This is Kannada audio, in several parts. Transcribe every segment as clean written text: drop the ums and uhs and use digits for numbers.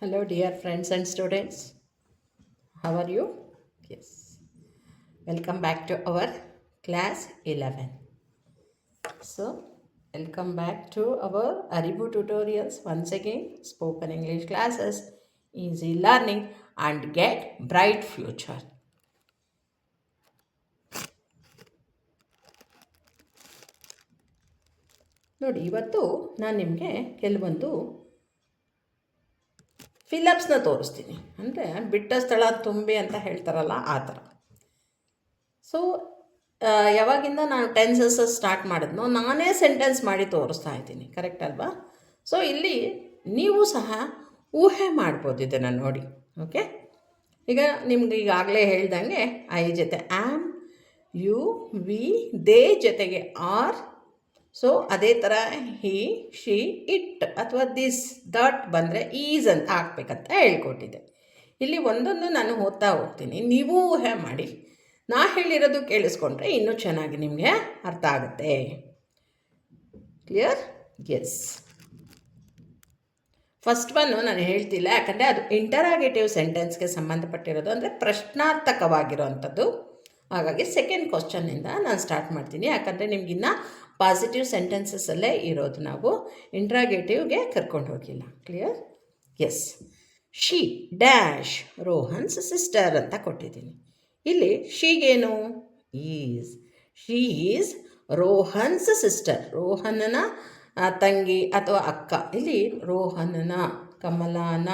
Hello, dear friends and students. How are you? Yes. Welcome back to our class 11. So, welcome back to our Aribu tutorials. Once again, spoken English classes, easy learning, and get bright future. ನೋಡಿ ಇವತ್ತು ನಾನು ನಿಮಗೆ ಕೆಲವೊಂದು ಫಿಲಪ್ಸ್ನ ತೋರಿಸ್ತೀನಿ. ಅಂದರೆ ಬಿಟ್ಟ ಸ್ಥಳ ತುಂಬಿ ಅಂತ ಹೇಳ್ತಾರಲ್ಲ ಆ ಥರ. ಸೊ ಯಾವಾಗಿಂದ ನಾನು ಟೆನ್ಸಸ್ ಸ್ಟಾರ್ಟ್ ಮಾಡಿದ್ನೋ ನಾನೇ ಸೆಂಟೆನ್ಸ್ ಮಾಡಿ ತೋರಿಸ್ತಾ ಇದ್ದೀನಿ, ಕರೆಕ್ಟ್ ಅಲ್ವಾ? ಸೊ ಇಲ್ಲಿ ನೀವು ಸಹ ಊಹೆ ಮಾಡ್ಬೋದು ಇದನ್ನು ನೋಡಿ. ಓಕೆ, ಈಗ ನಿಮ್ಗೆ ಈಗಾಗಲೇ ಹೇಳ್ದಂಗೆ ಐ ಜೊತೆ ಆ್ಯಮ್, ಯು, ವಿ, ದೇ ಜೊತೆಗೆ ಆರ್. ಸೊ ಅದೇ ಥರ ಹಿ, ಶಿ, ಇಟ್ ಅಥವಾ ದಿಸ್, ದಟ್ ಬಂದರೆ ಈಸ್ ಅಂತ ಹಾಕ್ಬೇಕಂತ ಹೇಳ್ಕೊಟ್ಟಿದ್ದೆ. ಇಲ್ಲಿ ಒಂದೊಂದು ನಾನು ಓದ್ತಾ ಹೋಗ್ತೀನಿ, ನೀವು ಊಹೆ ಮಾಡಿ. ನಾ ಹೇಳಿರೋದು ಕೇಳಿಸ್ಕೊಂಡ್ರೆ ಇನ್ನೂ ಚೆನ್ನಾಗಿ ನಿಮಗೆ ಅರ್ಥ ಆಗುತ್ತೆ. ಕ್ಲಿಯರ್? ಎಸ್. ಫಸ್ಟ್ ಒನ್ನು ನಾನು ಹೇಳ್ತಿಲ್ಲ, ಯಾಕಂದರೆ ಅದು ಇಂಟರಾಗೇಟಿವ್ ಸೆಂಟೆನ್ಸ್ಗೆ ಸಂಬಂಧಪಟ್ಟಿರೋದು, ಅಂದರೆ ಪ್ರಶ್ನಾರ್ಥಕವಾಗಿರೋವಂಥದ್ದು. ಹಾಗಾಗಿ ಸೆಕೆಂಡ್ ಕ್ವಶನ್ನಿಂದ ನಾನು ಸ್ಟಾರ್ಟ್ ಮಾಡ್ತೀನಿ, ಯಾಕಂದರೆ ನಿಮಗಿನ್ನ ಪಾಸಿಟಿವ್ ಸೆಂಟೆನ್ಸಸ್ಸಲ್ಲೇ ಇರೋದು, ನಾವು ಇಂಟ್ರಾಗೇಟಿವ್ಗೆ ಕರ್ಕೊಂಡು ಹೋಗಿಲ್ಲ. Clear? Yes. She dash Rohan's sister ಅಂತ ಕೊಟ್ಟಿದ್ದೀನಿ. ಇಲ್ಲಿ ಶೀಗೇನು? Is. She is Rohan's sister, ರೋಹನನ ತಂಗಿ ಅಥವಾ ಅಕ್ಕ. ಇಲ್ಲಿ ರೋಹನನ, ಕಮಲಾನ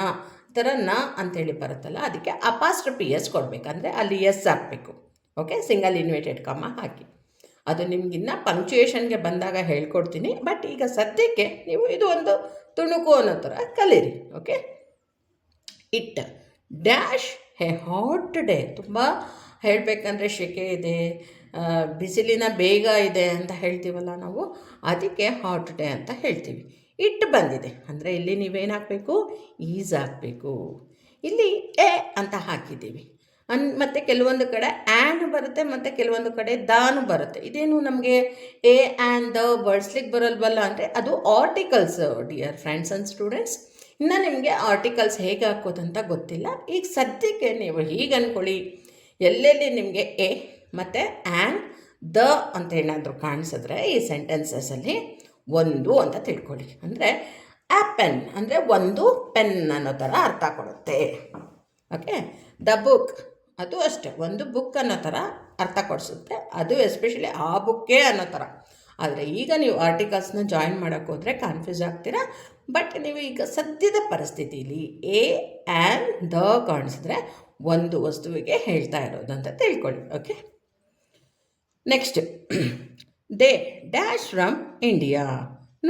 ಥರ ನ ಅಂತೇಳಿ ಬರುತ್ತಲ್ಲ, ಅದಕ್ಕೆ ಅಪಾಸ್ಟ್ರಫಿ ಎಸ್ ಕೊಡಬೇಕಂದ್ರೆ ಅಲ್ಲಿ ಎಸ್ ಹಾಕಬೇಕು. ಓಕೆ, ಸಿಂಗಲ್ ಇನ್ವರ್ಟೆಡ್ ಕಮ್ಮ ಹಾಕಿ. ಅದು ನಿಮಗಿನ್ನ ಪಂಕ್ಚುಯೇಷನ್ಗೆ ಬಂದಾಗ ಹೇಳ್ಕೊಡ್ತೀನಿ. ಬಟ್ ಈಗ ಸದ್ಯಕ್ಕೆ ನೀವು ಇದು ಒಂದು ತುಣುಕು ಅನ್ನೋ ಥರ ಕಲೀರಿ. Okay. It dash A hot day. ತುಂಬ ಹೇಳಬೇಕಂದ್ರೆ ಸೆಕೆ ಇದೆ, ಬಿಸಿಲಿನ ಬೇಗ ಇದೆ ಅಂತ ಹೇಳ್ತೀವಲ್ಲ ನಾವು, ಅದಕ್ಕೆ ಹಾಟ್ ಡೇ ಅಂತ ಹೇಳ್ತೀವಿ. ಇಟ್ ಬಂದಿದೆ ಅಂದರೆ ಇಲ್ಲಿ ನೀವೇನು ಹಾಕಬೇಕು? ಈಸ್ ಹಾಕಬೇಕು. ಇಲ್ಲಿ ಎ ಅಂತ ಹಾಕಿದ್ದೀವಿ. ಮತ್ತು ಕೆಲವೊಂದು ಕಡೆ ಆ್ಯನ್ ಬರುತ್ತೆ, ಮತ್ತು ಕೆಲವೊಂದು ಕಡೆ ದಾನು ಬರುತ್ತೆ. ಇದೇನು ನಮಗೆ ಎ ಆ್ಯಂಡ್ ದ ಬಳಸ್ಲಿಕ್ಕೆ ಬರಲ್ವಲ್ಲ ಅಂದರೆ ಅದು articles dear friends and students. ಇನ್ನು ನಿಮಗೆ ಆರ್ಟಿಕಲ್ಸ್ ಹೇಗೆ ಹಾಕೋದಂತ ಗೊತ್ತಿಲ್ಲ. ಈಗ ಸದ್ಯಕ್ಕೆ ನೀವು ಹೀಗೆ ಅಂದ್ಕೊಳ್ಳಿ, ಎಲ್ಲೆಲ್ಲಿ ನಿಮಗೆ ಎ ಮತ್ತು ಆ್ಯನ್ ದ ಅಂತ ಏನಾದರೂ ಕಾಣಿಸಿದ್ರೆ ಈ ಸೆಂಟೆನ್ಸಸಲ್ಲಿ ಒಂದು ಅಂತ ತಿಳ್ಕೊಳ್ಳಿ. ಅಂದರೆ ಆ್ಯಪೆನ್ ಅಂದರೆ ಒಂದು ಪೆನ್ ಅನ್ನೋ ಥರ ಅರ್ಥ ಕೊಡುತ್ತೆ. ಓಕೆ. ದ ಬುಕ್ ಅದು ಅಷ್ಟೇ, ಒಂದು ಬುಕ್ ಅನ್ನೋ ಥರ ಅರ್ಥ ಕೊಡಿಸುತ್ತೆ. ಅದು ಎಸ್ಪೆಷಲಿ ಆ ಬುಕ್ಕೇ ಅನ್ನೋ ಥರ. ಆದರೆ ಈಗ ನೀವು ಆರ್ಟಿಕಲ್ಸ್ನ ಜಾಯಿನ್ ಮಾಡೋಕ್ಕೆ ಹೋದರೆ ಕನ್ಫ್ಯೂಸ್ ಆಗ್ತೀರಾ. ಬಟ್ ನೀವು ಈಗ ಸದ್ಯದ ಪರಿಸ್ಥಿತಿಯಲ್ಲಿ ಎ ಆ್ಯನ್ ದ ಕಾಣಿಸಿದ್ರೆ ಒಂದು ವಸ್ತುವಿಗೆ ಹೇಳ್ತಾ ಇರೋದು ಅಂತ ತಿಳ್ಕೊಳ್ಳಿ. Okay. Next, they dash from India.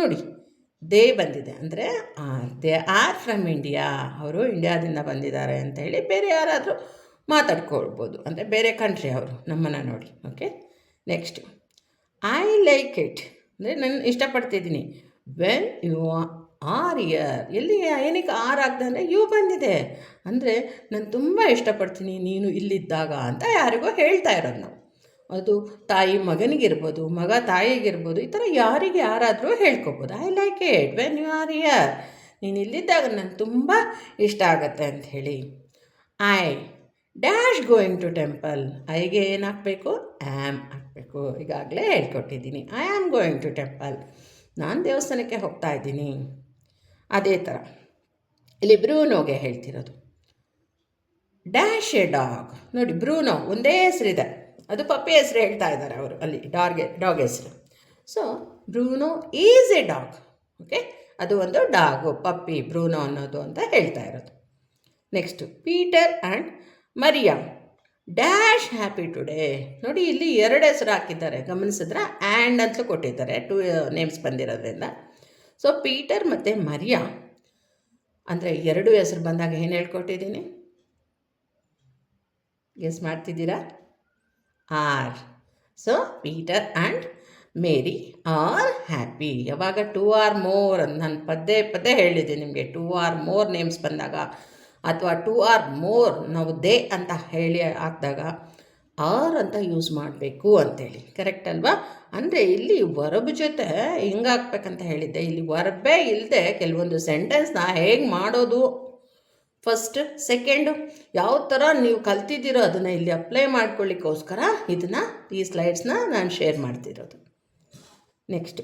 ನೋಡಿ, ದೇ ಬಂದಿದೆ ಅಂದರೆ ದೇ ಆರ್ ಫ್ರಮ್ ಇಂಡಿಯಾ. ಅವರು ಇಂಡಿಯಾದಿಂದ ಬಂದಿದ್ದಾರೆ ಅಂತ ಹೇಳಿ ಬೇರೆ ಯಾರಾದರೂ ಮಾತಾಡ್ಕೊಳ್ಬೋದು, ಅಂದರೆ ಬೇರೆ ಕಂಟ್ರಿ ಅವರು ನಮ್ಮನ್ನು ನೋಡಿ. Okay. Next, I like it ಅಂದರೆ ನಾನು ಇಷ್ಟಪಡ್ತಿದ್ದೀನಿ. When you are here. ಎಲ್ಲಿ ಏನಕ್ಕೆ ಆರ್ ಆಗ್ತದೆ ಅಂದರೆ ಯು ಬಂದಿದೆ, ಅಂದರೆ ನಾನು ತುಂಬ ಇಷ್ಟಪಡ್ತೀನಿ ನೀನು ಇಲ್ಲಿದ್ದಾಗ ಅಂತ ಯಾರಿಗೋ ಹೇಳ್ತಾ ಇರೋದು ನಾವು. ಅದು ತಾಯಿ ಮಗನಿಗಿರ್ಬೋದು, ಮಗ ತಾಯಿಗಿರ್ಬೋದು, ಈ ಥರ ಯಾರಿಗೆ ಯಾರಾದರೂ ಹೇಳ್ಕೊಬೋದು. I like it when you are here. ನೀನು ಇಲ್ಲಿದ್ದಾಗ ನನಗೆ ತುಂಬ ಇಷ್ಟ ಆಗತ್ತೆ ಅಂಥೇಳಿ. I dash going to temple. ಐಗೆ ಏನು ಹಾಕಬೇಕು? ಆ್ಯಮ್ ಹಾಕಬೇಕು. ಈಗಾಗಲೇ ಹೇಳ್ಕೊಟ್ಟಿದ್ದೀನಿ. I am going to temple. ನಾನು ದೇವಸ್ಥಾನಕ್ಕೆ ಹೋಗ್ತಾ ಇದ್ದೀನಿ. ಅದೇ ಥರ ಇಲ್ಲಿ ಬ್ರೂನೋಗೆ ಹೇಳ್ತಿರೋದು. Dash a dog. ನೋಡಿ, ಬ್ರೂನೋ ಒಂದೇ ಹೆಸರಿದೆ, ಅದು ಪಪ್ಪಿ ಹೆಸರು ಹೇಳ್ತಾ ಇದ್ದಾರೆ ಅವರು ಅಲ್ಲಿ, ಡಾಗ್ ಹೆಸರು. So Bruno is A dog. Okay, ಅದು ಒಂದು ಡಾಗು, ಪಪ್ಪಿ, ಬ್ರೂನೋ ಅನ್ನೋದು ಅಂತ ಹೇಳ್ತಾ ಇರೋದು. Next, Peter and Maria dash happy today. ನೋಡಿ, ಇಲ್ಲಿ ಎರಡು ಹೆಸರು ಹಾಕಿದ್ದಾರೆ, ಗಮನಿಸಿದ್ರೆ ಆ್ಯಂಡ್ ಅಂತಲೂ ಕೊಟ್ಟಿದ್ದಾರೆ, 2 ನೇಮ್ಸ್ ಬಂದಿರೋದ್ರಿಂದ. ಸೊ ಪೀಟರ್ ಮತ್ತು ಮರಿಯಾ ಅಂದರೆ 2 ಹೆಸರು ಬಂದಾಗ ಏನು ಹೇಳ್ಕೊಟ್ಟಿದ್ದೀನಿ? ಗೆಸ್ ಮಾಡ್ತಿದ್ದೀರಾ? Are. So Peter and Mary are happy. ಯಾವಾಗ 2 ಆರ್ ಮೋರ್ ಅಂತ ನಾನು ಪದೇ ಹೇಳಿದ್ದೀನಿ ನಿಮಗೆ. 2 ಆರ್ ಮೋರ್ ನೇಮ್ಸ್ ಬಂದಾಗ ಅಥವಾ 2 ಆರ್ ಮೋರ್ ನಾವು ದೇ ಅಂತ ಹೇಳಿ ಹಾಕಿದಾಗ ಆರ್ ಅಂತ ಯೂಸ್ ಮಾಡಬೇಕು ಅಂಥೇಳಿ, ಕರೆಕ್ಟ್ ಅಲ್ವಾ? ಅಂದರೆ ಇಲ್ಲಿ ವರ್ಬ್ ಜೊತೆ ಹಿಂಗೆ ಹಾಕ್ಬೇಕಂತ ಹೇಳಿದ್ದೆ. ಇಲ್ಲಿ ವರ್ಬೇ ಇಲ್ಲದೆ ಕೆಲವೊಂದು ಸೆಂಟೆನ್ಸ್ನ ಹೇಗೆ ಮಾಡೋದು ಫಸ್ಟ್ ಸೆಕೆಂಡು ಯಾವ ಥರ ನೀವು ಕಲ್ತಿದ್ದೀರೋ ಅದನ್ನು ಇಲ್ಲಿ ಅಪ್ಲೈ ಮಾಡ್ಕೊಳ್ಳಿಕ್ಕೋಸ್ಕರ ಈ ಸ್ಲೈಡ್ಸ್ನ ನಾನು ಶೇರ್ ಮಾಡ್ತಿರೋದು. Next,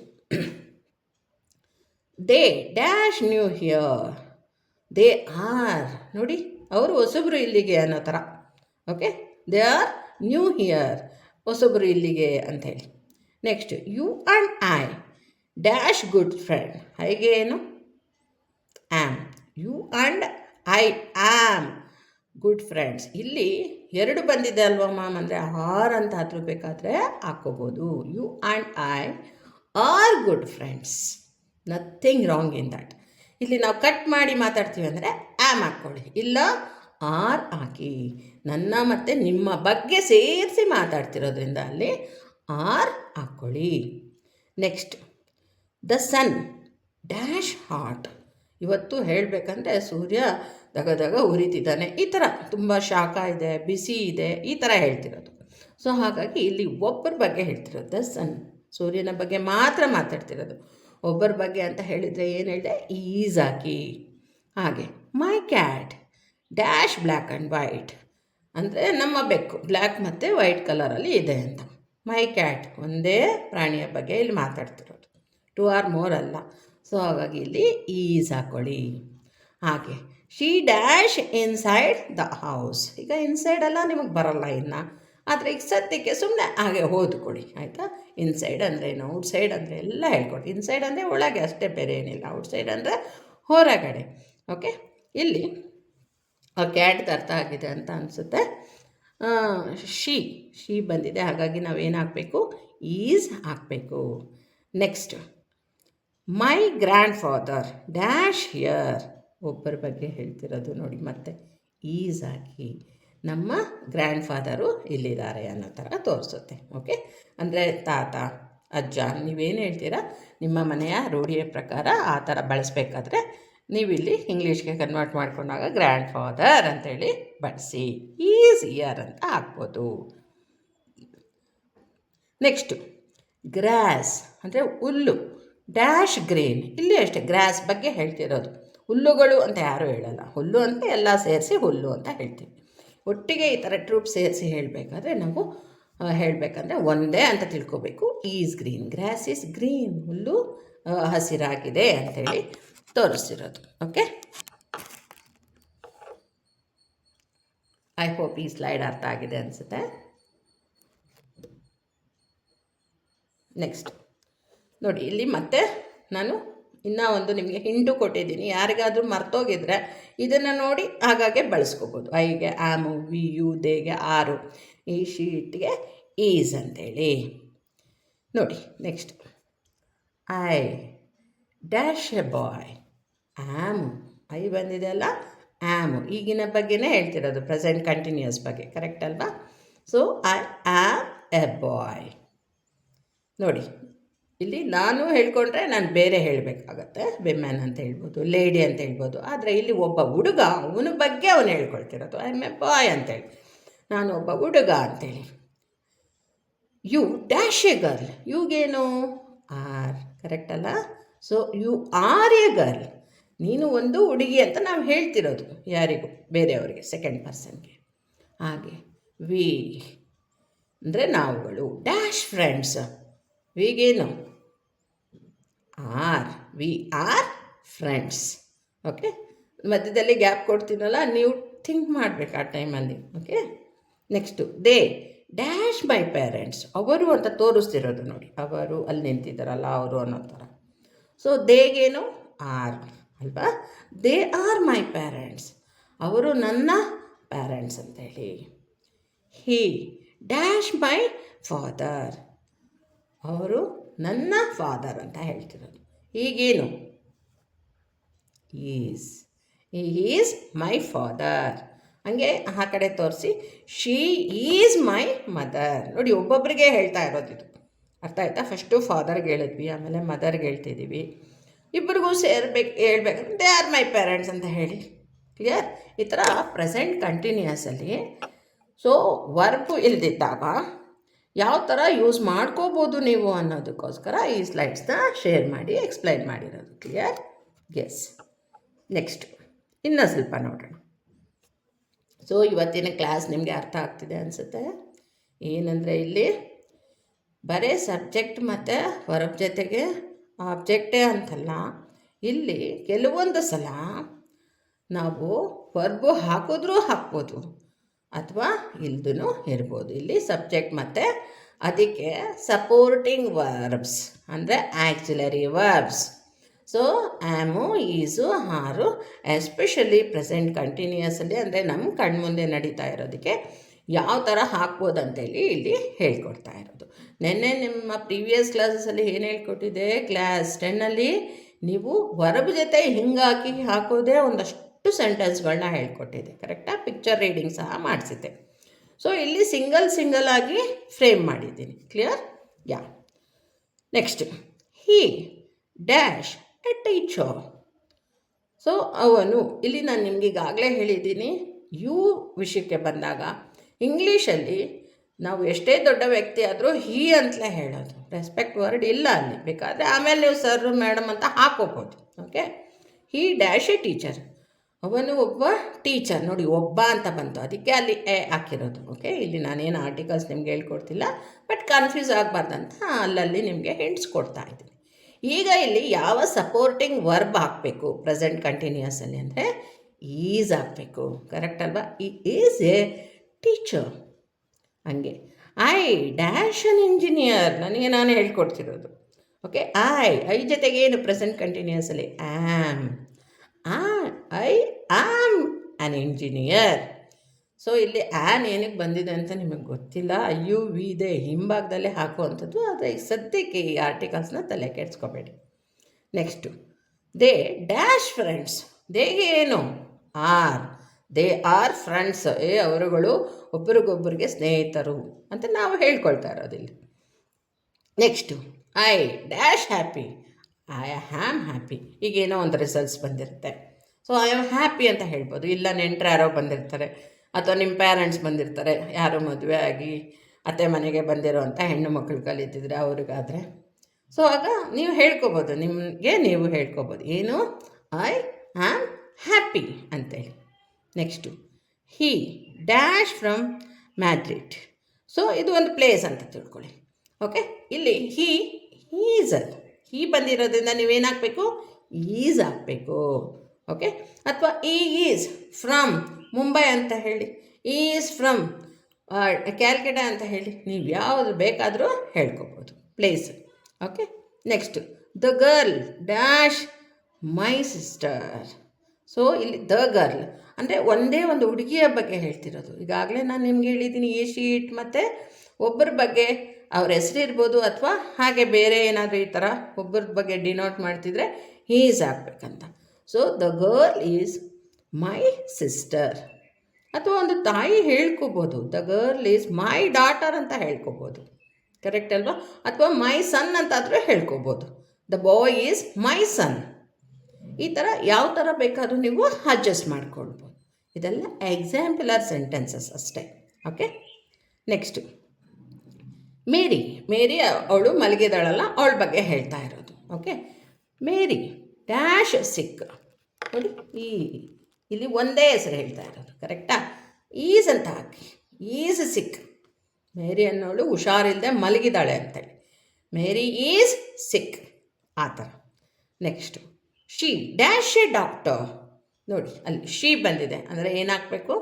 they dash new here, they are, ನೋಡಿ ಅವರು ಹೊಸಬ್ರು ಇಲ್ಲಿಗೆ ಅನ್ನೋ ಥರ. Okay, they are new here, ಹೊಸಬ್ರು ಇಲ್ಲಿಗೆ ಅಂಥೇಳಿ. Next, you and I dash good friend, ಹೇಗೆ ಏನು am, you and I am good friends. ಇಲ್ಲಿ 2 ಬಂದಿದೆ ಅಲ್ವಾ ಮ್ಯಾಮ್, ಅಂದರೆ ಆರ್ ಅಂತ ಹತ್ರ ಬೇಕಾದರೆ ಹಾಕ್ಕೋಬೋದು. You and I are good friends, nothing wrong in that. ಇಲ್ಲಿ ನಾವು ಕಟ್ ಮಾಡಿ ಮಾತಾಡ್ತೀವಿ ಅಂದರೆ ಆ್ಯಮ್ ಹಾಕ್ಕೊಳ್ಳಿ, ಇಲ್ಲ ಆರ್ ಹಾಕಿ. ನನ್ನ ಮತ್ತು ನಿಮ್ಮ ಬಗ್ಗೆ ಸೇರಿಸಿ ಮಾತಾಡ್ತಿರೋದ್ರಿಂದ ಅಲ್ಲಿ ಆರ್ ಹಾಕ್ಕೊಳ್ಳಿ. Next, the sun dash hot, ಇವತ್ತು ಹೇಳಬೇಕಂದ್ರೆ ಸೂರ್ಯ ದಗದಗ ಉರಿತಿದ್ದಾನೆ, ಈ ಥರ ತುಂಬ ಶಾಖ ಇದೆ, ಬಿಸಿ ಇದೆ, ಈ ಥರ ಹೇಳ್ತಿರೋದು. ಸೊ ಹಾಗಾಗಿ ಇಲ್ಲಿ ಒಬ್ಬರ ಬಗ್ಗೆ ಹೇಳ್ತಿರೋದು. ದ ಸನ್, ಸೂರ್ಯನ ಬಗ್ಗೆ ಮಾತ್ರ ಮಾತಾಡ್ತಿರೋದು. ಒಬ್ಬರ ಬಗ್ಗೆ ಅಂತ ಹೇಳಿದರೆ ಏನು ಹೇಳಿದೆ, ಈಸ್ ಹಾಕಿ. ಹಾಗೆ my cat dash black and white, ಅಂದರೆ ನಮ್ಮ ಬೆಕ್ಕು ಬ್ಲ್ಯಾಕ್ ಮತ್ತು ವೈಟ್ ಕಲರಲ್ಲಿ ಇದೆ ಅಂತ. ಮೈ ಕ್ಯಾಟ್ ಒಂದೇ ಪ್ರಾಣಿಯ ಬಗ್ಗೆ ಇಲ್ಲಿ ಮಾತಾಡ್ತಿರೋದು, 2 or more ಅಲ್ಲ. ಸೊ ಹಾಗಾಗಿ ಇಲ್ಲಿ ಈಸ್ ಹಾಕ್ಕೊಳ್ಳಿ. ಹಾಗೆ she dash inside the house, ಈಗ ಇನ್ಸೈಡ್ ಎಲ್ಲ ನಿಮಗೆ ಬರೋಲ್ಲ ಇನ್ನು, ಆದರೆ ಈಗ ಸದ್ಯಕ್ಕೆ ಸುಮ್ಮನೆ ಹಾಗೆ ಓದ್ಕೊಡಿ ಆಯಿತಾ. ಇನ್ಸೈಡ್ ಅಂದ್ರೇನು, ಔಟ್ಸೈಡ್ ಅಂದರೆ ಎಲ್ಲ ಹೇಳ್ಕೊಡಿ. ಇನ್ಸೈಡ್ ಅಂದರೆ ಒಳಗೆ ಅಷ್ಟೇ, ಬೇರೆ ಏನಿಲ್ಲ. ಔಟ್ಸೈಡ್ ಅಂದರೆ ಹೊರಗಡೆ. ಓಕೆ, ಇಲ್ಲಿ ಕ್ಯಾಟ್ದು ಅರ್ಥ ಆಗಿದೆ ಅಂತ ಅನಿಸುತ್ತೆ. ಶಿ ಬಂದಿದೆ, ಹಾಗಾಗಿ ನಾವೇನು ಹಾಕಬೇಕು, ಈಸ್ ಹಾಕಬೇಕು. Next, my grand father dash here, ಒಬ್ಬರ ಬಗ್ಗೆ ಹೇಳ್ತಿರೋದು ನೋಡಿ, ಮತ್ತೆ ಈಸ್ ಹಾಕಿ. ನಮ್ಮ ಗ್ರ್ಯಾಂಡ್ ಫಾದರು ಇಲ್ಲಿದ್ದಾರೆ ಅನ್ನೋ ಥರ ತೋರಿಸುತ್ತೆ. ಓಕೆ, ಅಂದರೆ ತಾತ, ಅಜ್ಜ, ನೀವೇನು ಹೇಳ್ತೀರಾ ನಿಮ್ಮ ಮನೆಯ ರೂಢಿಯ ಪ್ರಕಾರ ಆ ಥರ ಬಳಸಬೇಕಾದ್ರೆ ನೀವಿಲ್ಲಿ ಇಂಗ್ಲೀಷ್ಗೆ ಕನ್ವರ್ಟ್ ಮಾಡ್ಕೊಂಡಾಗ ಗ್ರ್ಯಾಂಡ್ ಫಾದರ್ ಅಂತೇಳಿ ಬಳಸಿ, ಈಸ್ ಇಯರ್ ಅಂತ ಹಾಕ್ಬೋದು. ನೆಕ್ಸ್ಟು, ಗ್ರಾಸ್ ಅಂದರೆ ಹುಲ್ಲು ಡ್ಯಾಶ್ ಗ್ರೀನ್, ಇಲ್ಲಿ ಅಷ್ಟೇ ಗ್ರಾಸ್ ಬಗ್ಗೆ ಹೇಳ್ತಿರೋದು. ಹುಲ್ಲುಗಳು ಅಂತ ಯಾರೂ ಹೇಳಲ್ಲ, ಹುಲ್ಲು ಅಂತ ಎಲ್ಲ ಸೇರಿಸಿ ಹುಲ್ಲು ಅಂತ ಹೇಳ್ತೀವಿ. ಒಟ್ಟಿಗೆ ಈ ಥರ ಟ್ರೂಪ್ ಸೇರಿಸಿ ಹೇಳಬೇಕಾದ್ರೆ ನಾವು ಹೇಳಬೇಕಂದ್ರೆ ಒಂದೇ ಅಂತ ತಿಳ್ಕೊಬೇಕು. Is green, grass is green, ಹುಲ್ಲು ಹಸಿರಾಗಿದೆ ಅಂಥೇಳಿ ತೋರಿಸ್ತಿರೋದು. ಓಕೆ, ಐ ಹೋಪ್ ಈ ಸ್ಲೈಡ್ ಅರ್ಥ ಆಗಿದೆ ಅನಿಸುತ್ತೆ. ನೆಕ್ಸ್ಟ್ ನೋಡಿ, ಇಲ್ಲಿ ಮತ್ತೆ ನಾನು ಇನ್ನೂ ಒಂದು ನಿಮಗೆ ಹಿಂಟು ಕೊಟ್ಟಿದ್ದೀನಿ. ಯಾರಿಗಾದರೂ ಮರ್ತೋಗಿದ್ರೆ ಇದನ್ನು ನೋಡಿ ಹಾಗಾಗಿ ಬಳಸ್ಕೋಬೋದು. ಐಗೆ ಆಮು, ವಿ ಯು, ದೇಗೆ ಆರು, ಈ ಶೀಟ್ಗೆ ಈಸ್ ಅಂತೇಳಿ ನೋಡಿ. Next, I dash a boy, am, I ಬಂದಿದೆ ಅಲ್ಲ, ಆ್ಯಮು ಈಗಿನ ಬಗ್ಗೆನೇ ಹೇಳ್ತಿರೋದು, ಪ್ರೆಸೆಂಟ್ ಕಂಟಿನ್ಯೂಸ್ ಬಗ್ಗೆ, ಕರೆಕ್ಟ್ ಅಲ್ವಾ? So I am a boy. ನೋಡಿ, ಇಲ್ಲಿ ನಾನು ಹೇಳ್ಕೊಂಡ್ರೆ ನಾನು ಬೇರೆ ಹೇಳಬೇಕಾಗತ್ತೆ, ವಿಮೆನ್ ಅಂತ ಹೇಳ್ಬೋದು, ಲೇಡಿ ಅಂತ ಹೇಳ್ಬೋದು. ಆದರೆ ಇಲ್ಲಿ ಒಬ್ಬ ಹುಡುಗ, ಅವನ ಬಗ್ಗೆ ಅವನು ಹೇಳ್ಕೊಳ್ತಿರೋದು, ಐ ಎಮ್ ಎ ಬಾಯ್ ಅಂತೇಳಿ, ನಾನು ಒಬ್ಬ ಹುಡುಗ ಅಂತೇಳಿ. ಯು ಡ್ಯಾಶ್ ಎ ಗರ್ಲ್, ಯುಗೇನು ಆರ್, ಕರೆಕ್ಟ್ ಅಲ್ಲ? So you are a girl, ನೀನು ಒಂದು ಹುಡುಗಿ ಅಂತ ನಾವು ಹೇಳ್ತಿರೋದು ಯಾರಿಗೂ, ಬೇರೆಯವರಿಗೆ, ಸೆಕೆಂಡ್ ಪರ್ಸನ್ಗೆ. ಹಾಗೆ ವಿ ಅಂದರೆ ನಾವುಗಳು, ಡ್ಯಾಶ್ ಫ್ರೆಂಡ್ಸ್, ವಿಗೇನು are, we are friends. Okay, ಮಧ್ಯದಲ್ಲಿ ಗ್ಯಾಪ್ ಕೊಡ್ತೀನಲ್ಲ, ನೀವು ಥಿಂಕ್ ಮಾಡಬೇಕು ಆ ಟೈಮಲ್ಲಿ. Okay, next, they dash my parents, ಅವರು ಅಂತ ತೋರಿಸ್ತಿರೋದು ನೋಡಿ, ಅವರು ಅಲ್ಲಿ ನಿಂತಿದ್ದಾರಲ್ಲ ಅವರು ಅನ್ನೋ ಥರ. ಸೊ ದೇಗೇನು ಆರ್ ಅಲ್ವಾ, ದೇ ಆರ್ ಮೈ ಪೇರೆಂಟ್ಸ್, ಅವರು ನನ್ನ ಪೇರೆಂಟ್ಸ್ ಅಂತೇಳಿ. ಹಿ ಡ್ಯಾಶ್ ಮೈ ಫಾದರ್, ಅವರು ನನ್ನ ಫಾದರ್ ಅಂತ ಹೇಳ್ತಿರೋದು. ಈಗೇನು ಈಸ್ ಮೈ ಫಾದರ್, ಹಂಗೆ ಆ ಕಡೆ ತೋರಿಸಿ ಶೀ ಈಸ್ ಮೈ ಮದರ್. ನೋಡಿ, ಒಬ್ಬೊಬ್ಬರಿಗೆ ಹೇಳ್ತಾ ಇರೋದು ಇದು, ಅರ್ಥ ಆಯ್ತಾ? ಫಸ್ಟು ಫಾದರ್ಗೆ ಹೇಳಿದ್ವಿ, ಆಮೇಲೆ ಮದರ್ಗೆ ಹೇಳ್ತಿದ್ದೀವಿ. ಇಬ್ಬರಿಗೂ ಹೇಳ್ಬೇಕಂದ್ರೆ ದೇ ಆರ್ ಮೈ ಪೇರೆಂಟ್ಸ್ ಅಂತ ಹೇಳಿ. ಕ್ಲಿಯರ್? ಈ ಥರ ಪ್ರೆಸೆಂಟ್ ಕಂಟಿನ್ಯೂಸಲ್ಲಿ ಸೊ ವರ್ಬು ಇಲ್ದಿದ್ದಾಗ ಯಾವ ಥರ ಯೂಸ್ ಮಾಡ್ಕೋಬೋದು ನೀವು ಅನ್ನೋದಕ್ಕೋಸ್ಕರ ಈ ಸ್ಲೈಡ್ಸ್ನ ಶೇರ್ ಮಾಡಿ ಎಕ್ಸ್ಪ್ಲೈನ್ ಮಾಡಿರೋದು. ಕ್ಲಿಯರ್? ಎಸ್. ನೆಕ್ಸ್ಟ್ ಇನ್ನೂ ಸ್ವಲ್ಪ ನೋಡೋಣ. ಸೊ ಇವತ್ತಿನ ಕ್ಲಾಸ್ ನಿಮಗೆ ಅರ್ಥ ಆಗ್ತಿದೆ ಅನಿಸುತ್ತೆ. ಏನಂದರೆ ಇಲ್ಲಿ ಬರೀ ಸಬ್ಜೆಕ್ಟ್ ಮತ್ತು ವರ್ಬ್ ಜೊತೆಗೆ ಆಬ್ಜೆಕ್ಟೇ ಅಂತಲ್ಲ, ಇಲ್ಲಿ ಕೆಲವೊಂದು ಸಲ ನಾವು ವರ್ಬು ಹಾಕಿದ್ರೂ ಹಾಕ್ಬೋದು ಅಥವಾ ಇಲ್ದೂ ಇರ್ಬೋದು. ಇಲ್ಲಿ ಸಬ್ಜೆಕ್ಟ್ ಮತ್ತು ಅದಕ್ಕೆ ಸಪೋರ್ಟಿಂಗ್ ವರ್ಬ್ಸ್ ಅಂದರೆ ಆ್ಯಕ್ಸಿಲರಿ ವರ್ಬ್ಸ್. ಸೊ ಆ್ಯಮು, ಈಸು, ಆರು ಎಸ್ಪೆಷಲಿ ಪ್ರೆಸೆಂಟ್ ಕಂಟಿನ್ಯೂಯಸಲ್ಲಿ ಅಂದರೆ ನಮ್ಮ ಕಣ್ಮುಂದೆ ನಡೀತಾ ಇರೋದಕ್ಕೆ ಯಾವ ಥರ ಹಾಕ್ಬೋದಂತೇಳಿ ಇಲ್ಲಿ ಹೇಳ್ಕೊಡ್ತಾ ಇರೋದು. ನೆನ್ನೆ ನಿಮ್ಮ ಪ್ರೀವಿಯಸ್ ಕ್ಲಾಸಸಲ್ಲಿ ಏನು ಹೇಳ್ಕೊಟ್ಟಿದೆ, ಕ್ಲಾಸ್ 10ಲ್ಲಿ ನೀವು ವರ್ಬ್ ಜೊತೆ ಹಿಂಗಾಗಿ ಹಾಕೋದೇ ಒಂದಷ್ಟು ಸೆಂಟೆನ್ಸ್ಗಳನ್ನ ಹೇಳ್ಕೊಟ್ಟಿದೆ, ಕರೆಕ್ಟಾ? ಪಿಕ್ಚರ್ ರೀಡಿಂಗ್ ಸಹ ಮಾಡಿಸಿದ್ದೆ. ಸೊ ಇಲ್ಲಿ ಸಿಂಗಲ್ ಆಗಿ ಫ್ರೇಮ್ ಮಾಡಿದ್ದೀನಿ. Clear? Yeah. Next, he dash A teacher. So ಅವನು, ಇಲ್ಲಿ ನಾನು ನಿಮ್ಗೆ ಈಗಾಗಲೇ ಹೇಳಿದ್ದೀನಿ, ಯು ವಿಷಯಕ್ಕೆ ಬಂದಾಗ ಇಂಗ್ಲೀಷಲ್ಲಿ ನಾವು ಎಷ್ಟೇ ದೊಡ್ಡ ವ್ಯಕ್ತಿ ಆದರೂ ಹಿ ಅಂತಲೇ ಹೇಳೋದು, ರೆಸ್ಪೆಕ್ಟ್ ವರ್ಡ್ ಇಲ್ಲ ಅಲ್ಲಿ. ಬೇಕಾದರೆ ಆಮೇಲೆ ನೀವು ಸರ್ ಮೇಡಮ್ ಅಂತ ಹಾಕೋಬೋದು. Okay, he dash A teacher. ಅವನು ಒಬ್ಬ ಟೀಚರ್. ನೋಡಿ, ಒಬ್ಬ ಅಂತ ಬಂತು, ಅದಕ್ಕೆ ಅಲ್ಲಿ ಎ ಹಾಕಿರೋದು. ಓಕೆ, ಇಲ್ಲಿ ನಾನೇನು ಆರ್ಟಿಕಲ್ಸ್ ನಿಮ್ಗೆ ಹೇಳ್ಕೊಡ್ತಿಲ್ಲ, ಬಟ್ ಕನ್ಫ್ಯೂಸ್ ಆಗಬಾರ್ದಂತ ಅಲ್ಲಲ್ಲಿ ನಿಮಗೆ ಹಿಂಟ್ಸ್ ಕೊಡ್ತಾ ಇದ್ದೀನಿ. ಈಗ ಇಲ್ಲಿ ಯಾವ ಸಪೋರ್ಟಿಂಗ್ ವರ್ಬ್ ಹಾಕಬೇಕು ಪ್ರೆಸೆಂಟ್ ಕಂಟಿನ್ಯೂಯಸಲ್ಲಿ ಅಂದರೆ ಈಸ್ ಹಾಕಬೇಕು. ಕರೆಕ್ಟ್ ಅಲ್ವಾ? Is a teacher. ಹಂಗೆ ಐ ಡ್ಯಾಶ್ ಅನ್ ಇಂಜಿನಿಯರ್, ನನಗೆ ನಾನು ಹೇಳ್ಕೊಡ್ತಿರೋದು. ಓಕೆ, ಐ ಜೊತೆಗೆ ಏನು ಪ್ರೆಸೆಂಟ್ ಕಂಟಿನ್ಯೂಯಸಲ್ಲಿ am. I am an engineer. So ಇಲ್ಲಿ ಆ್ಯನ್ ಏನಕ್ಕೆ ಬಂದಿದೆ ಅಂತ ನಿಮಗೆ ಗೊತ್ತಿಲ್ಲ, ಯು ವಿ ಇದೆ ಹಿಂಭಾಗದಲ್ಲೇ ಹಾಕುವಂಥದ್ದು. ಆದರೆ ಸದ್ಯಕ್ಕೆ ಈ ಆರ್ಟಿಕಲ್ಸ್ನ ತಲೆ ಕೆಡಿಸ್ಕೋಬೇಡಿ. Next, they dash friends. ದೇಗೆ ಏನು? ಆರ್. They are friends. ಅವರುಗಳು ಒಬ್ಬರಿಗೊಬ್ಬರಿಗೆ ಸ್ನೇಹಿತರು ಅಂತ ನಾವು ಹೇಳ್ಕೊಳ್ತಾ ಇರೋದಿಲ್ಲ. Next, I dash happy. I am happy. ಈಗೇನೋ ಒಂದು ರಿಸಲ್ಟ್ಸ್ ಬಂದಿರುತ್ತೆ, ಸೊ ಐ ಆಮ್ ಹ್ಯಾಪಿ ಅಂತ ಹೇಳ್ಬೋದು. ಇಲ್ಲ ನೆಂಟರು ಯಾರೋ ಬಂದಿರ್ತಾರೆ ಅಥವಾ ನಿಮ್ಮ ಪೇರೆಂಟ್ಸ್ ಬಂದಿರ್ತಾರೆ, ಯಾರೋ ಮದುವೆ ಆಗಿ ಅತ್ತೆ ಮನೆಗೆ ಬಂದಿರೋ ಅಂಥ ಹೆಣ್ಣು ಮಕ್ಕಳು ಕಲಿತಿದ್ರೆ ಅವ್ರಿಗಾದರೆ, ಸೊ ಆಗ ನೀವು ಹೇಳ್ಕೊಬೋದು, ನಿಮಗೆ ನೀವು ಹೇಳ್ಕೊಬೋದು ಏನು, ಐ ಆಮ್ ಹ್ಯಾಪಿ ಅಂತೇಳಿ. Next, he dash from Madrid. So ಇದು ಒಂದು ಪ್ಲೇಸ್ ಅಂತ ತಿಳ್ಕೊಳ್ಳಿ. ಓಕೆ, ಇಲ್ಲಿ ಈಸ್ ಅದು ಹಿ ಬಂದಿರೋದ್ರಿಂದ ನೀವೇನು ಹಾಕಬೇಕು? ಈಸ್ ಹಾಕಬೇಕು. ಓಕೆ, ಅಥವಾ ಈಸ್ ಫ್ರಮ್ ಮುಂಬೈ ಅಂತ ಹೇಳಿ, ಈಸ್ ಫ್ರಮ್ ಕ್ಯಾಲ್ಕಟಾ ಅಂತ ಹೇಳಿ, ನೀವು ಯಾವುದು ಬೇಕಾದರೂ ಹೇಳ್ಕೊಬೋದು place. Okay, next, the girl dash my sister. So ಇಲ್ಲಿ ದ ಗರ್ಲ್ ಅಂದರೆ ಒಂದೇ ಒಂದು ಹುಡುಗಿಯ ಬಗ್ಗೆ ಹೇಳ್ತಿರೋದು. ಈಗಾಗಲೇ ನಾನು ನಿಮ್ಗೆ ಹೇಳಿದ್ದೀನಿ, ಈ ಶೀಟ್ ಮತ್ತು ಒಬ್ಬರ ಬಗ್ಗೆ ಅವ್ರ ಹೆಸರು ಇರ್ಬೋದು ಅಥವಾ ಹಾಗೆ ಬೇರೆ ಏನಾದರೂ ಈ ಥರ ಒಬ್ಬರ ಬಗ್ಗೆ ಡಿನೋಟ್ ಮಾಡ್ತಿದ್ರೆ ಈಸ್ ಹಾಕ್ಬೇಕಂತ. So the girl is my sister. ಅಥವಾ ಒಂದು ತಾಯಿ ಹೇಳ್ಕೊಬೋದು, the girl is my daughter ಅಂತ ಹೇಳ್ಕೊಬೋದು. ಕರೆಕ್ಟ್ ಅಲ್ವಾ? ಅಥವಾ ಮೈ ಸನ್ ಅಂತಾದರೂ ಹೇಳ್ಕೊಬೋದು, ದ ಬಾಯ್ ಈಸ್ ಮೈ ಸನ್. ಈ ಥರ ಯಾವ ಥರ ಬೇಕಾದರೂ ನೀವು ಅಡ್ಜಸ್ಟ್ ಮಾಡ್ಕೊಳ್ಬೋದು. ಇದೆಲ್ಲ ಎಕ್ಸಾಂಪುಲರ್ ಸೆಂಟೆನ್ಸಸ್ ಅಷ್ಟೇ. ಓಕೆ, ನೆಕ್ಸ್ಟು, ಮೇರಿ ಅವಳು ಮಲಗಿದಾಳಲ್ಲ, ಅವಳ ಬಗ್ಗೆ ಹೇಳ್ತಾ ಇರೋದು. ಓಕೆ, ಮೇರಿ ಡ್ಯಾಶ್ ಸಿಕ್. ನೋಡಿ, ಇಲ್ಲಿ ಒಂದೇ ಹೆಸರು ಹೇಳ್ತಾ ಇರೋದು, ಕರೆಕ್ಟಾ? ಈಸ್ ಅಂತ ಹಾಕಿ, ಈಸ್ ಸಿಕ್. ಮೇರಿ ಅನ್ನೋಳು ಹುಷಾರಿಲ್ಲದೆ ಮಲಗಿದಾಳೆ ಅಂತೇಳಿ, ಮೇರಿ ಈಸ್ ಸಿಕ್, ಆ ಥರ. Next, she dash A doctor. ನೋಡಿ, ಅಲ್ಲಿ ಶಿ ಬಂದಿದೆ ಅಂದರೆ ಏನು ಹಾಕಬೇಕು?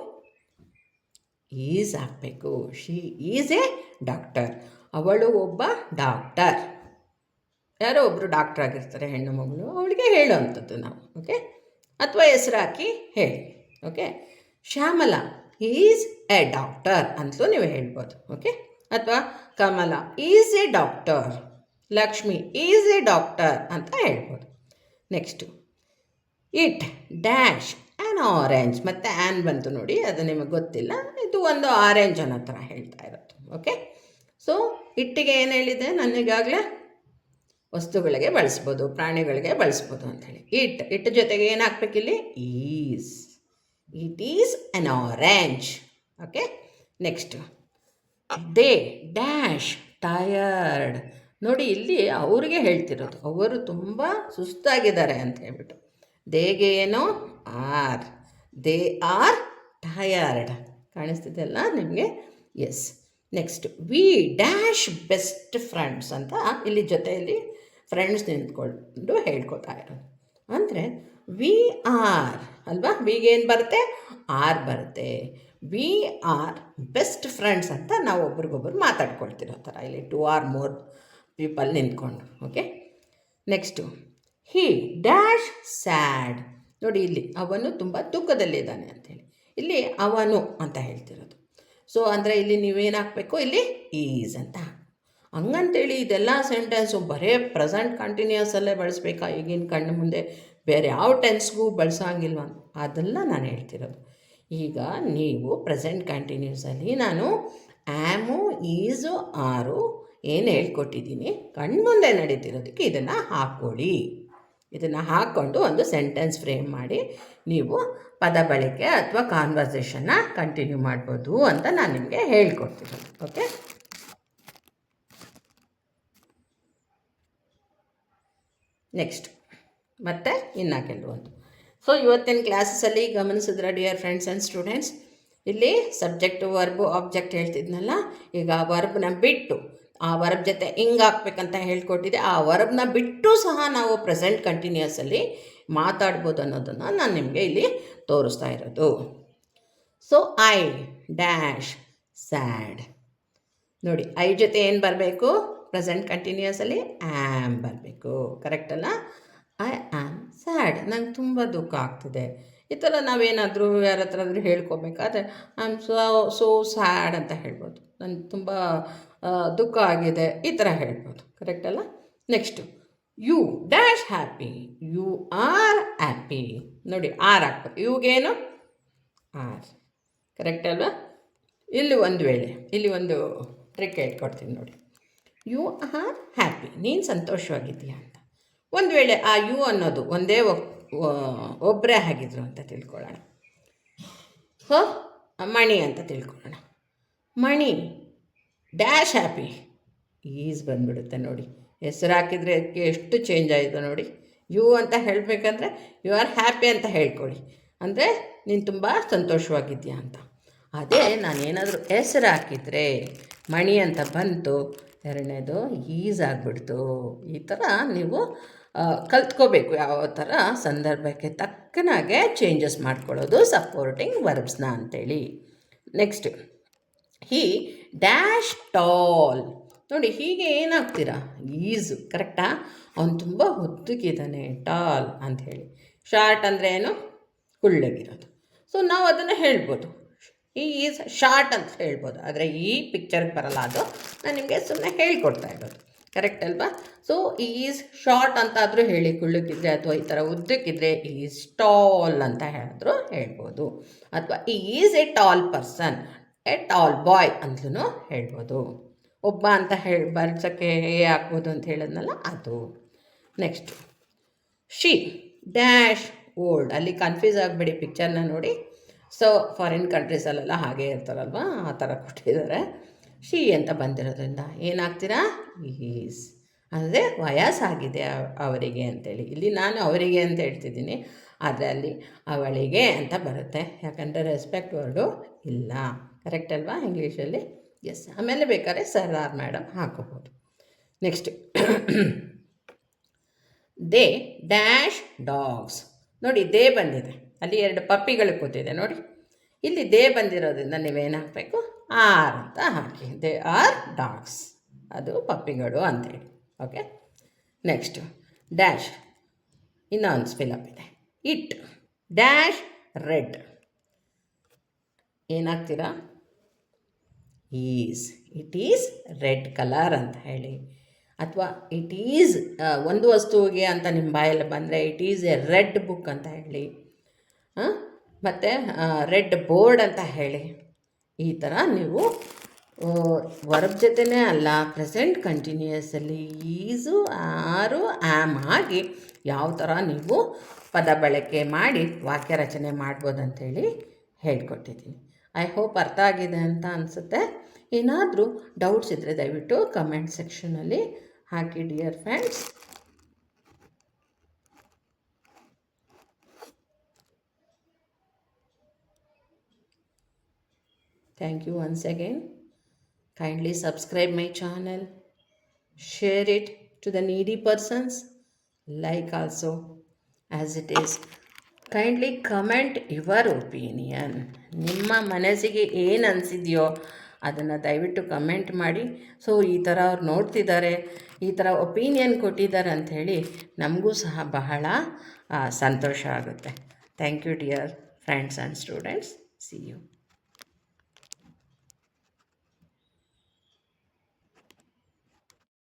ಈಸ್ ಹಾಕಬೇಕು. She is A doctor. ಅವಳು ಒಬ್ಬ ಡಾಕ್ಟರ್. ಯಾರೋ ಒಬ್ಬರು ಡಾಕ್ಟರ್ ಆಗಿರ್ತಾರೆ, ಹೆಣ್ಣು ಮಗಳು, ಅವಳಿಗೆ ಹೇಳುವಂಥದ್ದು ನಾವು. ಓಕೆ, ಅಥವಾ ಹೆಸರು ಹಾಕಿ ಹೇಳಿ. Okay, Shyamala is A doctor ಅಂತಲೂ ನೀವು ಹೇಳ್ಬೋದು. ಓಕೆ, ಅಥವಾ Kamala is A doctor, Lakshmi is A doctor ಅಂತ ಹೇಳ್ಬೋದು. Next, it dash an orange. ಮತ್ತು ಆ್ಯನ್ ಬಂತು ನೋಡಿ, ಅದು ನಿಮಗೆ ಗೊತ್ತಿಲ್ಲ, ಇದು ಒಂದು ಆರೆಂಜ್ ಅನ್ನೋ ಥರ ಹೇಳ್ತಾ ಇರೋದು. ಓಕೆ, ಸೊ ಇಟ್ಟಿಗೆ ಏನು ಹೇಳಿದೆ ನನಗಾಗಲೇ, ವಸ್ತುಗಳಿಗೆ ಬಳಸ್ಬೋದು, ಪ್ರಾಣಿಗಳಿಗೆ ಬಳಸ್ಬೋದು ಅಂಥೇಳಿ. ಇಟ್ ಜೊತೆಗೆ ಏನು ಹಾಕ್ಬೇಕಿಲ್ಲಿ? Is. It is an orange. Okay, next, they dash tired. ನೋಡಿ, ಇಲ್ಲಿ ಅವ್ರಿಗೆ ಹೇಳ್ತಿರೋದು, ಅವರು ತುಂಬ ಸುಸ್ತಾಗಿದ್ದಾರೆ ಅಂತ ಹೇಳ್ಬಿಟ್ಟು. ದೇಗೆ ಏನು? ಆರ್. They are tired. ಕಾಣಿಸ್ತಿದೆಯಲ್ಲ ನಿಮಗೆ? Yes. Next, we dash best friends ಅಂತ ಇಲ್ಲಿ ಜೊತೆಯಲ್ಲಿ ಫ್ರೆಂಡ್ಸ್ ನಿಂತ್ಕೊಂಡು ಹೇಳ್ಕೊತಾ ಇರೋದು. ಅಂದರೆ ವಿ ಆರ್ ಅಲ್ವಾ, ವಿಗೆ ಏನು ಬರುತ್ತೆ? ಆರ್ ಬರುತ್ತೆ. ವಿ ಆರ್ ಬೆಸ್ಟ್ ಫ್ರೆಂಡ್ಸ್ ಅಂತ ನಾವು ಒಬ್ರಿಗೊಬ್ರು ಮಾತಾಡ್ಕೊಳ್ತಿರೋ ಥರ ಇಲ್ಲಿ 2 or more ಪೀಪಲ್ ನಿಂತ್ಕೊಂಡು. Okay. Next, he dash sad. ನೋಡಿ ಇಲ್ಲಿ ಅವನು ತುಂಬ ದುಃಖದಲ್ಲಿದ್ದಾನೆ ಅಂಥೇಳಿ, ಇಲ್ಲಿ ಅವನು ಅಂತ ಹೇಳ್ತಿರೋದು. ಸೊ ಅಂದರೆ ಇಲ್ಲಿ ನೀವೇನು ಹಾಕಬೇಕು? ಇಲ್ಲಿ ಈಸ್ ಅಂತ. ಹಂಗಂತೇಳಿ ಇದೆಲ್ಲ ಸೆಂಟೆನ್ಸು ಬರೀ ಪ್ರೆಸೆಂಟ್ ಕಂಟಿನ್ಯೂಸಲ್ಲೇ ಬಳಸಬೇಕಾ? ಈಗಿನ ಕಣ್ಣು ಮುಂದೆ ಬೇರೆ ಯಾವ ಟೆನ್ಸ್ಗೂ ಬಳಸೋಂಗಿಲ್ವ? ಅದೆಲ್ಲ ನಾನು ಹೇಳ್ತಿರೋದು. ಈಗ ನೀವು ಪ್ರೆಸೆಂಟ್ ಕಂಟಿನ್ಯೂಸಲ್ಲಿ ನಾನು ಆ್ಯಮು, ಈಸು, ಆರು ಏನು ಹೇಳ್ಕೊಟ್ಟಿದ್ದೀನಿ ಕಣ್ಮುಂದೆ ನಡೀತಿರೋದಕ್ಕೆ ಇದನ್ನು ಹಾಕ್ಕೊಳ್ಳಿ. ಇದನ್ನು ಹಾಕ್ಕೊಂಡು ಒಂದು ಸೆಂಟೆನ್ಸ್ ಫ್ರೇಮ್ ಮಾಡಿ ನೀವು ಪದ ಬಳಕೆ ಅಥವಾ ಕಾನ್ವರ್ಸೇಷನ್ನ ಕಂಟಿನ್ಯೂ ಮಾಡ್ಬೋದು ಅಂತ ನಾನು ನಿಮಗೆ ಹೇಳ್ಕೊಡ್ತೀನಿ. ಓಕೆ. ನೆಕ್ಸ್ಟ್ ಮತ್ತೆ ಇನ್ನು ಕೆಲವೊಂದು. ಸೊ ಇವತ್ತಿನ ಕ್ಲಾಸಸ್ಸಲ್ಲಿ ಗಮನಿಸಿದ್ರೆ ಡಿಯರ್ ಫ್ರೆಂಡ್ಸ್ ಆ್ಯಂಡ್ ಸ್ಟೂಡೆಂಟ್ಸ್, ಇಲ್ಲಿ ಸಬ್ಜೆಕ್ಟು, ವರ್ಬು, ಆಬ್ಜೆಕ್ಟ್ ಹೇಳ್ತಿದ್ನಲ್ಲ, ಈಗ ವರ್ಬ್ನ ಬಿಟ್ಟು ಆ ವರ್ಬ್ ಜೊತೆ ಹಿಂಗೆ ಹಾಕ್ಬೇಕಂತ ಹೇಳ್ಕೊಟ್ಟಿದ್ದೆ. ಆ ವರ್ಬ್ನ ಬಿಟ್ಟು ಸಹ ನಾವು ಪ್ರೆಸೆಂಟ್ ಕಂಟಿನ್ಯೂಸಲ್ಲಿ ಮಾತಾಡ್ಬೋದು ಅನ್ನೋದನ್ನು ನಾನು ನಿಮಗೆ ಇಲ್ಲಿ ತೋರಿಸ್ತಾ ಇರೋದು. So I dash sad. ನೋಡಿ, ಐ ಜೊತೆ ಏನು ಬರಬೇಕು? ಪ್ರೆಸೆಂಟ್ ಕಂಟಿನ್ಯೂಸಲ್ಲಿ ಆ್ಯಮ್ ಬರಬೇಕು. ಕರೆಕ್ಟ್ ಅಲ್ಲ? ಐ ಆ್ಯಮ್ ಸ್ಯಾಡ್, ನಂಗೆ ತುಂಬ ದುಃಖ ಆಗ್ತಿದೆ. ಈ ಥರ ನಾವೇನಾದರೂ ಯಾರ ಹತ್ರ ಆದರೂ ಹೇಳ್ಕೊಬೇಕಾದ್ರೆ ಐ ಆಮ್ ಸೋ ಸ್ಯಾಡ್ ಅಂತ ಹೇಳ್ಬೋದು. ನನಗೆ ತುಂಬ ದುಃಖ ಆಗಿದೆ, ಈ ಥರ ಹೇಳ್ಬೋದು. ಕರೆಕ್ಟ್ ಅಲ್ಲ? Next, you dash happy. You are happy. ನೋಡಿ, ಆರ್ ಹಾಕ್ಬೇಕು. ಇವಾಗೇನು? ಆರ್. ಕರೆಕ್ಟ್ ಅಲ್ವಾ? ಇಲ್ಲಿ ಒಂದು ವೇಳೆ ಇಲ್ಲಿ ಒಂದು ಟ್ರಿಕ್ ಹೇಳ್ಕೊಡ್ತೀನಿ ನೋಡಿ. ಯು ಆರ್ ಹ್ಯಾಪಿ, ನೀನು ಸಂತೋಷವಾಗಿದ್ದೀಯಾ ಅಂತ. ಒಂದು ವೇಳೆ ಆ ಯು ಅನ್ನೋದು ಒಂದೇ ಒಬ್ಬರೇ ಆಗಿದ್ರು ಅಂತ ತಿಳ್ಕೊಳ್ಳೋಣ. ಸೊ ಮಣಿ ಅಂತ ತಿಳ್ಕೊಳ್ಳೋಣ. ಮಣಿ ಡ್ಯಾಶ್ ಹ್ಯಾಪಿ, ಈಸ್ ಬಂದುಬಿಡುತ್ತೆ. ನೋಡಿ, ಹೆಸರು ಹಾಕಿದರೆ ಅದಕ್ಕೆ ಎಷ್ಟು ಚೇಂಜ್ ಆಯಿತು ನೋಡಿ. ಯು ಅಂತ ಹೇಳಬೇಕಂದ್ರೆ ಯು ಆರ್ ಹ್ಯಾಪಿ ಅಂತ ಹೇಳ್ಕೊಳ್ಳಿ, ಅಂದರೆ ನೀನು ತುಂಬ ಸಂತೋಷವಾಗಿದ್ದೀಯಾ ಅಂತ. ಅದೇ ನಾನೇನಾದರೂ ಹೆಸರು ಹಾಕಿದರೆ ಮಣಿ ಅಂತ ಬಂತು, ಎರಡನೇದು ಈಸ್ ಆಗಿಬಿಡ್ತು. ಈ ಥರ ನೀವು ಕಲ್ತ್ಕೋಬೇಕು ಯಾವ ಥರ ಸಂದರ್ಭಕ್ಕೆ ತಕ್ಕನಾಗೆ ಚೇಂಜಸ್ ಮಾಡ್ಕೊಳ್ಳೋದು ಸಪೋರ್ಟಿಂಗ್ ವರ್ಬ್ಸ್ನ ಅಂಥೇಳಿ. ನೆಕ್ಸ್ಟ್, ಹಿ ಡ್ಯಾಶ್ ಟಾಲ್. ನೋಡಿ, ಹೀಗೆ ಏನಾಗ್ತೀರಾ? ಈಸು. ಕರೆಕ್ಟಾ? ಅವನು ತುಂಬ ಹೊತ್ತಕ್ಕಿದ್ದಾನೆ, ಟಾಲ್ ಅಂಥೇಳಿ. ಶಾರ್ಟ್ ಅಂದರೆ ಏನು? ಕುಳ್ಳಗಿರೋದು. ಸೊ ನಾವು ಅದನ್ನು ಹೇಳ್ಬೋದು, ಈ ಈಸ್ ಶಾರ್ಟ್ ಅಂತ ಹೇಳ್ಬೋದು. ಆದರೆ ಈ ಪಿಕ್ಚರ್ಗೆ ಬರಲ್ಲ, ಅದು ನಾನು ನಿಮಗೆ ಸುಮ್ಮನೆ ಹೇಳ್ಕೊಡ್ತಾ ಇರೋದು. ಕರೆಕ್ಟ್ ಅಲ್ವಾ? ಸೊ ಈಸ್ ಶಾರ್ಟ್ ಅಂತಾದರೂ ಹೇಳಿ ಕುಳ್ಳಕ್ಕಿದ್ರೆ, ಅಥವಾ ಈ ಥರ ಉದ್ದಕ್ಕಿದ್ರೆ ಈಸ್ ಟಾಲ್ ಅಂತ ಹೇಳಿದ್ರು ಹೇಳ್ಬೋದು. ಅಥವಾ is a tall person, a tall boy ಅಂತಲೂ ಹೇಳ್ಬೋದು. ಒಬ್ಬ ಅಂತ ಬರ್ಸೋಕ್ಕೆ ಹಾಕ್ಬೋದು ಅಂತ ಹೇಳಿದ್ನಲ್ಲ, ಅದು. Next, she dash old. ಅಲ್ಲಿ ಕನ್ಫ್ಯೂಸ್ ಆಗಬೇಡಿ, ಪಿಕ್ಚರ್ನ ನೋಡಿ. ಸೊ ಫಾರಿನ್ ಕಂಟ್ರೀಸಲ್ಲೆಲ್ಲ ಹಾಗೆ ಇರ್ತಾರಲ್ವ, ಆ ಥರ ಕೊಟ್ಟಿದ್ದಾರೆ. ಶಿ ಅಂತ ಬಂದಿರೋದ್ರಿಂದ ಏನಾಗ್ತೀರಾ? ಈಸ್ ಅಂದರೆ ವಯಸ್ಸಾಗಿದೆ ಅವರಿಗೆ ಅಂತೇಳಿ. ಇಲ್ಲಿ ನಾನು ಅವರಿಗೆ ಅಂತ ಹೇಳ್ತಿದ್ದೀನಿ, ಆದರೆ ಅಲ್ಲಿ ಅವಳಿಗೆ ಅಂತ ಬರುತ್ತೆ, ಯಾಕಂದರೆ ರೆಸ್ಪೆಕ್ಟ್ ವರ್ಡು ಇಲ್ಲ. ಕರೆಕ್ಟ್ ಅಲ್ವಾ ಇಂಗ್ಲೀಷಲ್ಲಿ? ಎಸ್. ಆಮೇಲೆ ಬೇಕಾದ್ರೆ ಸರ್ ಆರ್ ಮೇಡಮ್ ಹಾಕೋಬೋದು. Next, they dash dogs. ನೋಡಿ, ದೇ ಬಂದಿದೆ, ಅಲ್ಲಿ 2 ಪಪ್ಪಿಗಳು ಕೂತಿದೆ ನೋಡಿ. ಇಲ್ಲಿ ದೇ ಬಂದಿರೋದ್ರಿಂದ ನೀವೇನು ಹಾಕಬೇಕು? ಆರ್ ಅಂತ ಹಾಕಿ. ದೇ ಆರ್ ಡಾಗ್ಸ್, ಅದು ಪಪ್ಪಿಗಳು ಅಂತೇಳಿ. ಓಕೆ. ನೆಕ್ಸ್ಟು, ಡ್ಯಾಶ್ ಇನ್ನೊಂದು ಫಿಲಪ್ ಇದೆ. It dash red. ಏನಾಗ್ತೀರಾ? Is. It is red colour ಅಂತ ಹೇಳಿ. ಅಥವಾ ಇಟ್ ಈಸ್ ಒಂದು ವಸ್ತುವಿಗೆ ಅಂತ ನಿಮ್ಮ ಬಾಯಲ್ಲಿ ಬಂದರೆ it is A red book ಅಂತ ಹೇಳಿ. ಮತ್ತು ರೆಡ್ ಬೋರ್ಡ್ ಅಂತ ಹೇಳಿ. ಈ ಥರ ನೀವು ವರ್ಬ್ ಜೊತೆನೇ ಅಲ್ಲ, ಪ್ರೆಸೆಂಟ್ ಕಂಟಿನ್ಯೂಯಸಲ್ಲಿ ಈಸು, ಆರು, ಆ್ಯಮ್ ಆಗಿ ಯಾವ ಥರ ನೀವು ಪದ ಬಳಕೆ ಮಾಡಿ ವಾಕ್ಯ ರಚನೆ ಮಾಡ್ಬೋದು ಅಂಥೇಳಿ ಹೇಳ್ಕೊಟ್ಟಿದ್ದೀನಿ. ಐ ಹೋಪ್ ಅರ್ಥ ಆಗಿದೆ ಅಂತ ಅನಿಸುತ್ತೆ. ಏನಾದರೂ ಡೌಟ್ಸ್ ಇದ್ದರೆ ದಯವಿಟ್ಟು ಕಮೆಂಟ್ ಸೆಕ್ಷನಲ್ಲಿ ಹಾಕಿ dear friends. Thank you once again. Kindly subscribe my channel, share it to the needy persons, like also as it is. Kindly comment your opinion. ನಿಮ್ಮ ಮನಸ್ಸಿಗೆ ಏನು ಅನಿಸಿದೆಯೋ ಅದನ್ನು ದಯವಿಟ್ಟು ಕಮೆಂಟ್ ಮಾಡಿ. ಸೊ ಈ ಥರ ಅವ್ರು ನೋಡ್ತಿದ್ದಾರೆ, ಈ ಥರ ಒಪಿನಿಯನ್ ಕೊಟ್ಟಿದ್ದಾರೆ ಅಂಥೇಳಿ ನಮಗೂ ಸಹ ಬಹಳ ಸಂತೋಷ ಆಗುತ್ತೆ. Thank you dear friends and students. See you.